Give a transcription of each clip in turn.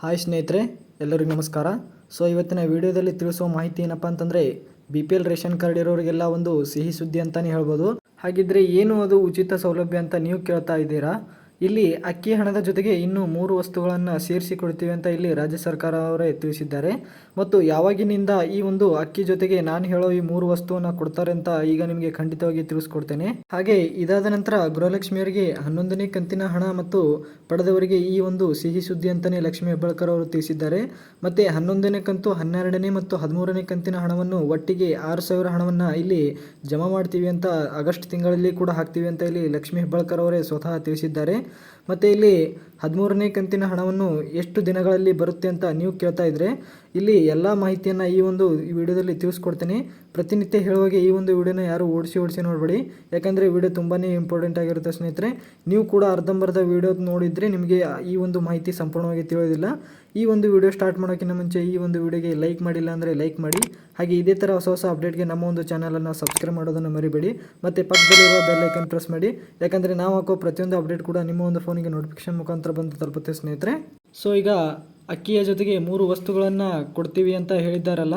Hi ಸ್ನೇಹಿತರೆ, ಎಲ್ಲರಿಗೂ ನಮಸ್ಕಾರ. ಇವತ್ತಿನ ವಿಡಿಯೋದಲ್ಲಿ ತಿಳಿಸುವ ಮಾಹಿತಿ ಏನಪ್ಪ ಅಂತಂದರೆ BPL ರೇಷನ್ ಕಾರ್ಡ್ ಇರೋರಿಗೆಲ್ಲ ಒಂದು ಸಿಹಿ ಸುದ್ದಿ ಅಂತಲೇ ಹೇಳ್ಬೋದು. ಹಾಗಿದ್ರೆ ಏನು ಅದು ಉಚಿತ ಸೌಲಭ್ಯ ಅಂತ ನೀವು ಕೇಳ್ತಾ ಇದ್ದೀರಾ? ಇಲ್ಲಿ ಅಕ್ಕಿ ಹಣದ ಜೊತೆಗೆ ಇನ್ನೂ 3 ವಸ್ತುಗಳನ್ನು ಸೇರಿಸಿ ಕೊಡ್ತೀವಿ ಅಂತ ಇಲ್ಲಿ ರಾಜ್ಯ ಸರ್ಕಾರ ಅವರೇ ತಿಳಿಸಿದ್ದಾರೆ. ಮತ್ತು ಯಾವಾಗಿನಿಂದ ಈ ಒಂದು ಅಕ್ಕಿ ಜೊತೆಗೆ ನಾನು ಹೇಳೋ ಈ 3 ವಸ್ತುವನ್ನು ಕೊಡ್ತಾರೆ ಅಂತ ಈಗ ನಿಮಗೆ ಖಂಡಿತವಾಗಿ ತಿಳಿಸ್ಕೊಡ್ತೇನೆ. ಹಾಗೆ ಇದಾದ ನಂತರ ಗೃಹಲಕ್ಷ್ಮಿಯವರಿಗೆ 11ನೇ ಕಂತಿನ ಹಣ ಮತ್ತು ಪಡೆದವರಿಗೆ ಈ ಒಂದು ಸಿಹಿ ಸುದ್ದಿ ಅಂತಲೇ ಲಕ್ಷ್ಮೀ ಹೆಬ್ಬಾಳ್ಕರ್ ಅವರು ತಿಳಿಸಿದ್ದಾರೆ. ಮತ್ತು 11ನೇ ಕಂತು, 12ನೇ ಮತ್ತು 13ನೇ ಕಂತಿನ ಹಣವನ್ನು ಒಟ್ಟಿಗೆ 6,000 ಹಣವನ್ನು ಇಲ್ಲಿ ಜಮಾ ಮಾಡ್ತೀವಿ ಅಂತ ಆಗಸ್ಟ್ ತಿಂಗಳಲ್ಲಿ ಕೂಡ ಹಾಕ್ತೀವಿ ಅಂತ ಇಲ್ಲಿ ಲಕ್ಷ್ಮೀ ಹೆಬ್ಬಾಳ್ಕರ್ ಅವರೇ ಸ್ವತಃ ತಿಳಿಸಿದ್ದಾರೆ. ಮತ್ತು ಇಲ್ಲಿ 13ನೇ ಕಂತಿನ ಹಣವನ್ನು ಎಷ್ಟು ದಿನಗಳಲ್ಲಿ ಬರುತ್ತೆ ಅಂತ ನೀವು ಕೇಳ್ತಾ ಇದ್ರೆ ಇಲ್ಲಿ ಎಲ್ಲ ಮಾಹಿತಿಯನ್ನು ಈ ಒಂದು ವಿಡಿಯೋದಲ್ಲಿ ತಿಳಿಸ್ಕೊಡ್ತೀನಿ. ಪ್ರತಿನಿತ್ಯ ಹೇಳುವಾಗೆ ಈ ಒಂದು ವಿಡಿಯೋನ ಯಾರು ಓಡಿಸಿ ನೋಡಬೇಡಿ, ಯಾಕಂದರೆ ವಿಡಿಯೋ ತುಂಬಾ ಇಂಪಾರ್ಟೆಂಟ್ ಆಗಿರುತ್ತೆ ಸ್ನೇಹಿತರೆ. ನೀವು ಕೂಡ ಅರ್ಧಂಬರ್ಧ ವಿಡಿಯೋ ನೋಡಿದರೆ ನಿಮಗೆ ಈ ಒಂದು ಮಾಹಿತಿ ಸಂಪೂರ್ಣವಾಗಿ ತಿಳಿಯೋದಿಲ್ಲ. ಈ ಒಂದು ವಿಡಿಯೋ ಸ್ಟಾರ್ಟ್ ಮಾಡೋಕ್ಕಿಂತ ಮುಂಚೆ ಈ ಒಂದು ವಿಡಿಯೋಗೆ ಲೈಕ್ ಮಾಡಿಲ್ಲ ಅಂದರೆ ಲೈಕ್ ಮಾಡಿ. ಹಾಗೆ ಇದೇ ಥರ ಹೊಸ ಅಪ್ಡೇಟ್ಗೆ ನಮ್ಮ ಒಂದು ಚಾನಲನ್ನು ಸಬ್ಸ್ಕ್ರೈಬ್ ಮಾಡೋದನ್ನು ಮರಿಬೇಡಿ. ಮತ್ತು ಪಕ್ಕದಲ್ಲಿರುವ ಬೆಲ್ ಐಕನ್ ಪ್ರೆಸ್ ಮಾಡಿ, ಯಾಕಂದರೆ ನಾವು ಹಾಕೋ ಪ್ರತಿಯೊಂದು ಅಪ್ಡೇಟ್ ಕೂಡ ನಿಮ್ಮ ಒಂದು ಫೋನಿಗೆ ನೋಟಿಫಿಕೇಶನ್ ಮುಖಾಂತರ ಬಂದು ತಲುಪುತ್ತೆ ಸ್ನೇಹಿತರೆ. ಈಗ ಅಕ್ಕಿಯ ಜೊತೆಗೆ 3 ವಸ್ತುಗಳನ್ನು ಕೊಡ್ತೀವಿ ಅಂತ ಹೇಳಿದ್ದಾರಲ್ಲ,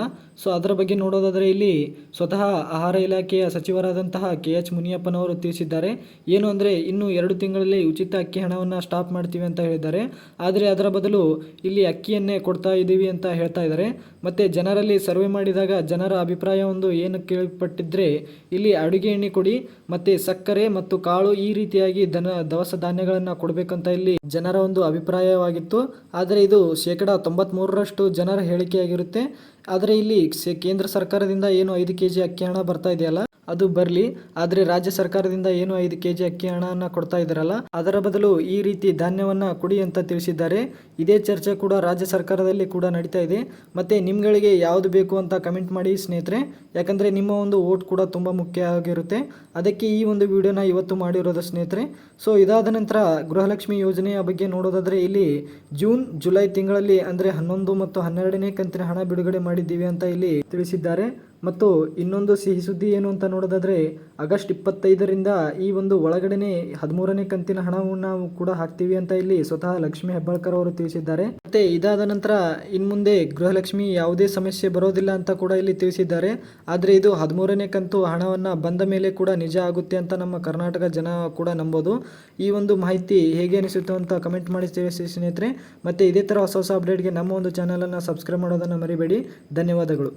ಅದರ ಬಗ್ಗೆ ನೋಡೋದಾದರೆ ಇಲ್ಲಿ ಸ್ವತಃ ಆಹಾರ ಇಲಾಖೆಯ ಸಚಿವರಾದಂತಹ KH ಮುನಿಯಪ್ಪನವರು ತಿಳಿಸಿದ್ದಾರೆ. ಏನು ಅಂದರೆ ಇನ್ನು 2 ತಿಂಗಳಲ್ಲಿ ಉಚಿತ ಅಕ್ಕಿ ಹಣವನ್ನು ಸ್ಟಾಪ್ ಮಾಡ್ತೀವಿ ಅಂತ ಹೇಳಿದ್ದಾರೆ. ಆದರೆ ಅದರ ಬದಲು ಇಲ್ಲಿ ಅಕ್ಕಿಯನ್ನೇ ಕೊಡ್ತಾ ಇದ್ದೀವಿ ಅಂತ ಹೇಳ್ತಾ ಇದ್ದಾರೆ. ಮತ್ತು ಜನರಲ್ಲಿ ಸರ್ವೆ ಮಾಡಿದಾಗ ಜನರ ಅಭಿಪ್ರಾಯ ಒಂದು ಏನು ಕೇಳಿಪಟ್ಟಿದ್ರೆ ಇಲ್ಲಿ ಅಡುಗೆ ಎಣ್ಣೆ ಕೊಡಿ, ಮತ್ತು ಸಕ್ಕರೆ ಮತ್ತು ಕಾಳು ಈ ರೀತಿಯಾಗಿ ದವಸ ಧಾನ್ಯಗಳನ್ನು ಕೊಡಬೇಕಂತ ಇಲ್ಲಿ ಜನರ ಒಂದು ಅಭಿಪ್ರಾಯವಾಗಿತ್ತು. ಆದರೆ ಇದು 93% ಜನರ ಹೇಳಿಕೆಯಾಗಿರುತ್ತೆ. ಆದರೆ ಇಲ್ಲಿ ಕೇಂದ್ರ ಸರ್ಕಾರದಿಂದ ಏನು 5 kg ಅಕ್ಕಿ ಹಣ ಬರ್ತಾ ಇದೆಯಲ್ಲ ಅದು ಬರಲಿ, ಆದರೆ ರಾಜ್ಯ ಸರ್ಕಾರದಿಂದ ಏನು 5 kg ಅಕ್ಕಿ ಹಣವನ್ನು ಕೊಡ್ತಾ ಇದ್ದಾರಲ್ಲ ಅದರ ಬದಲು ಈ ರೀತಿ ಧಾನ್ಯವನ್ನು ಕೊಡಿ ಅಂತ ತಿಳಿಸಿದ್ದಾರೆ. ಇದೇ ಚರ್ಚೆ ಕೂಡ ರಾಜ್ಯ ಸರ್ಕಾರದಲ್ಲಿ ಕೂಡ ನಡೀತಾ ಇದೆ. ಮತ್ತು ನಿಮ್ಗಳಿಗೆ ಯಾವುದು ಬೇಕು ಅಂತ ಕಮೆಂಟ್ ಮಾಡಿ ಸ್ನೇಹಿತರೆ, ಯಾಕಂದರೆ ನಿಮ್ಮ ಒಂದು ವೋಟ್ ಕೂಡ ತುಂಬ ಮುಖ್ಯ ಆಗಿರುತ್ತೆ. ಅದಕ್ಕೆ ಈ ಒಂದು ವಿಡಿಯೋನ ಇವತ್ತು ಮಾಡಿರೋದು ಸ್ನೇಹಿತರೆ. ಇದಾದ ನಂತರ ಗೃಹಲಕ್ಷ್ಮಿ ಯೋಜನೆಯ ಬಗ್ಗೆ ನೋಡೋದಾದರೆ ಇಲ್ಲಿ ಜೂನ್ ಜುಲೈ ತಿಂಗಳಲ್ಲಿ ಅಂದರೆ 11 ಮತ್ತು 12ನೇ ಕಂತಿನ ಹಣ ಬಿಡುಗಡೆ ಮಾಡಿದ್ದೀವಿ ಅಂತ ಇಲ್ಲಿ ತಿಳಿಸಿದ್ದಾರೆ. ಮತ್ತು ಇನ್ನೊಂದು ಸಿಹಿ ಸುದ್ದಿ ಏನು ಅಂತ ನೋಡೋದಾದರೆ ಆಗಸ್ಟ್ 25ರಿಂದ ಈ ಒಂದು ಒಳಗಡೆನೆ 13ನೇ ಕಂತಿನ ಹಣವನ್ನು ಕೂಡ ಹಾಕ್ತೀವಿ ಅಂತ ಇಲ್ಲಿ ಸ್ವತಃ ಲಕ್ಷ್ಮೀ ಹೆಬ್ಬಾಳ್ಕರ್ ಅವರು ತಿಳಿಸಿದ್ದಾರೆ. ಮತ್ತೆ ಇದಾದ ನಂತರ ಇನ್ಮುಂದೆ ಗೃಹಲಕ್ಷ್ಮಿ ಯಾವುದೇ ಸಮಸ್ಯೆ ಬರೋದಿಲ್ಲ ಅಂತ ಕೂಡ ಇಲ್ಲಿ ತಿಳಿಸಿದ್ದಾರೆ. ಆದರೆ ಇದು 13ನೇ ಕಂತು ಹಣವನ್ನು ಬಂದ ಮೇಲೆ ಕೂಡ ನಿಜ ಆಗುತ್ತೆ ಅಂತ ನಮ್ಮ ಕರ್ನಾಟಕ ಜನ ಕೂಡ ನಂಬೋದು. ಈ ಒಂದು ಮಾಹಿತಿ ಹೇಗೆ ಅನಿಸುತ್ತೆ ಅಂತ ಕಮೆಂಟ್ ಮಾಡಿ ತಿಳಿಸಿ ಸ್ನೇಹಿತರೆ. ಮತ್ತು ಇದೇ ಥರ ಹೊಸ ಅಪ್ಡೇಟ್ಗೆ ನಮ್ಮ ಒಂದು ಚಾನಲನ್ನು ಸಬ್ಸ್ಕ್ರೈಬ್ ಮಾಡೋದನ್ನು ಮರಿಬೇಡಿ. ಧನ್ಯವಾದಗಳು.